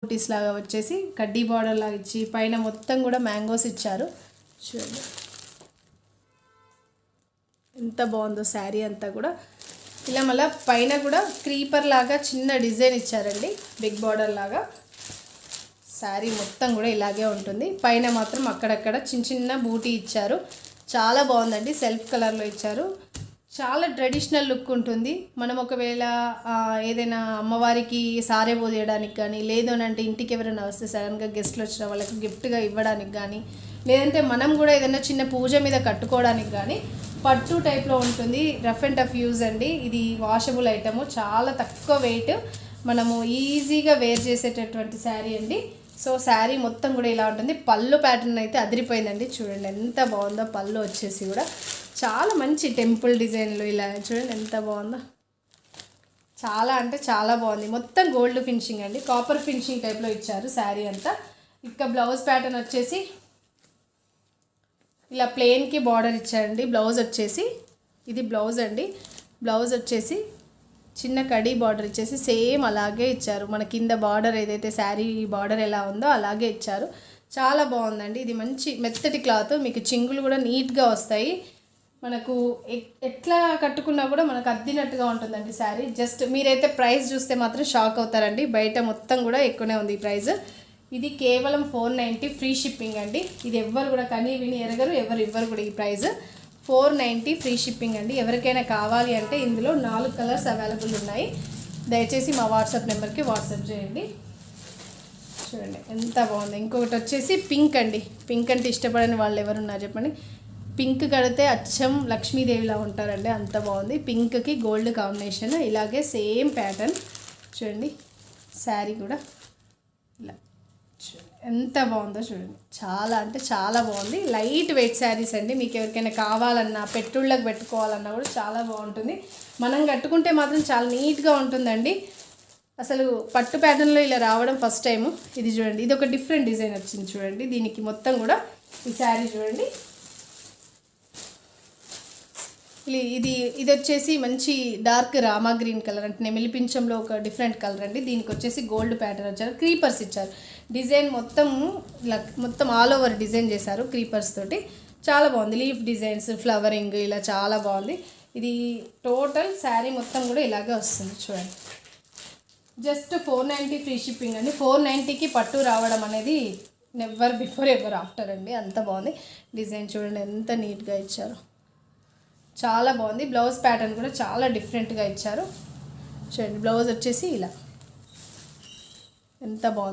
బూటీస్ లాగా వచ్చేసి కడ్డీ బార్డర్ లాగా ఇచ్చి పైన మొత్తం కూడా మ్యాంగోస్ ఇచ్చారు. చూడండి ఎంత బాగుందో శారీ అంతా కూడా. ఇలా మళ్ళీ పైన కూడా క్రీపర్ లాగా చిన్న డిజైన్ ఇచ్చారండి, బిగ్ బార్డర్ లాగా. శారీ మొత్తం కూడా ఇలాగే ఉంటుంది. పైన మాత్రం అక్కడక్కడ చిన్న చిన్న బూటీ ఇచ్చారు. చాలా బాగుందండి, సెల్ఫ్ కలర్లో ఇచ్చారు. చాలా ట్రెడిషనల్ లుక్ ఉంటుంది. మనం ఒకవేళ ఏదైనా అమ్మవారికి సారే పోయడానికి కానీ, లేదు అని అంటే ఇంటికి ఎవరైనా వస్తే సడన్గా గెస్ట్లు వచ్చిన వాళ్ళకి గిఫ్ట్గా ఇవ్వడానికి కానీ, లేదంటే మనం కూడా ఏదైనా చిన్న పూజ మీద కట్టుకోవడానికి కానీ పట్టు టైప్లో ఉంటుంది. రఫ్ అండ్ టఫ్ యూజ్ అండి. ఇది వాషబుల్ ఐటము, చాలా తక్కువ వెయిట్, మనము ఈజీగా వేర్ చేసేటటువంటి శారీ అండి. సో శారీ మొత్తం కూడా ఇలా ఉంటుంది. పళ్ళు ప్యాటర్న్ అయితే అదిరిపోయిందండి. చూడండి ఎంత బాగుందో. పళ్ళు వచ్చేసి కూడా చాలా మంచి టెంపుల్ డిజైన్లు ఇలా చూడండి ఎంత బాగుందో. చాలా అంటే చాలా బాగుంది. మొత్తం గోల్డ్ ఫినిషింగ్ అండి, కాపర్ ఫినిషింగ్ టైప్లో ఇచ్చారు శారీ అంతా. ఇక బ్లౌజ్ ప్యాటర్న్ వచ్చేసి ఇలా ప్లెయిన్కి బార్డర్ ఇచ్చారండి. బ్లౌజ్ వచ్చేసి ఇది బ్లౌజ్ అండి. బ్లౌజ్ వచ్చేసి చిన్న కడీ బార్డర్ ఇచ్చేసి సేమ్ అలాగే ఇచ్చారు. మన కింద బార్డర్ ఏదైతే శారీ బార్డర్ ఎలా ఉందో అలాగే ఇచ్చారు. చాలా బాగుందండి. ఇది మంచి మెత్తటి క్లాత్, మీకు చింగులు కూడా నీట్గా వస్తాయి. మనకు ఎట్లా కట్టుకున్నా కూడా మనకు అద్దినట్టుగా ఉంటుందండి శారీ. జస్ట్ మీరైతే ప్రైస్ చూస్తే మాత్రం షాక్ అవుతారండి. బయట మొత్తం కూడా ఎక్కువనే ఉంది ఈ ప్రైస్. ఇది కేవలం 490 ఫ్రీ షిప్పింగ్ అండి. ఇది ఎవ్వరు కూడా కనీ విని ఎరగరు, ఇవ్వరు కూడా ఈ ప్రైస్. 490 ఫ్రీ షిప్పింగ్ అండి. ఎవరికైనా కావాలి అంటే ఇందులో 4 కలర్స్ అవైలబుల్ ఉన్నాయి. దయచేసి మా వాట్సాప్ నెంబర్కి వాట్సాప్ చేయండి. చూడండి ఎంత బాగుంది. ఇంకొకటి వచ్చేసి పింక్ అండి. పింక్ అంటే ఇష్టపడని వాళ్ళు ఎవరున్నారు చెప్పండి. పింక్ కడితే అచ్చం లక్ష్మీదేవిలా ఉంటారండి, అంత బాగుంది. పింక్కి గోల్డ్ కాంబినేషన్. ఇలాగే సేమ్ ప్యాటర్న్ చూడండి. శారీ కూడా ఇలా ఎంత బాగుందో చూడండి. చాలా అంటే చాలా బాగుంది. లైట్ వెయిట్ శారీస్ అండి. మీకు ఎవరికైనా కావాలన్నా పెట్టుళ్ళకి పెట్టుకోవాలన్నా కూడా చాలా బాగుంటుంది. మనం కట్టుకుంటే మాత్రం చాలా నీట్గా ఉంటుందండి. అసలు పట్టు ప్యాటర్న్లో ఇలా రావడం ఫస్ట్ టైము. ఇది చూడండి, ఇది ఒక డిఫరెంట్ డిజైన్ వచ్చింది చూడండి. దీనికి మొత్తం కూడా ఈ శారీ చూడండి. ఇది వచ్చేసి మంచి డార్క్ రామా గ్రీన్ కలర్, అంటే నెమిలిపించంలో ఒక డిఫరెంట్ కలర్ అండి. దీనికి వచ్చేసి గోల్డ్ ప్యాటర్న్ వచ్చారు, క్రీపర్స్ ఇచ్చారు. డిజైన్ మొత్తం ఆల్ ఓవర్ డిజైన్ చేశారు క్రీపర్స్ తోటి. చాలా బాగుంది. లీఫ్ డిజైన్స్, ఫ్లవరింగ్ ఇలా చాలా బాగుంది. ఇది టోటల్ శారీ మొత్తం కూడా ఇలాగే వస్తుంది చూడండి. జస్ట్ 490 ఫ్రీ షిప్పింగ్ అండి. 490కి పట్టు రావడం అనేది నెవర్ బిఫోర్ ఎవర్ ఆఫ్టర్ అండి. అంత బాగుంది. డిజైన్ చూడండి ఎంత నీట్గా ఇచ్చారు, చాలా బాగుంది. బ్లౌజ్ ప్యాటర్న్ కూడా చాలా డిఫరెంట్గా ఇచ్చారు చూడండి. బ్లౌజ్ వచ్చేసి ఇలా ఎంత బాగుందో.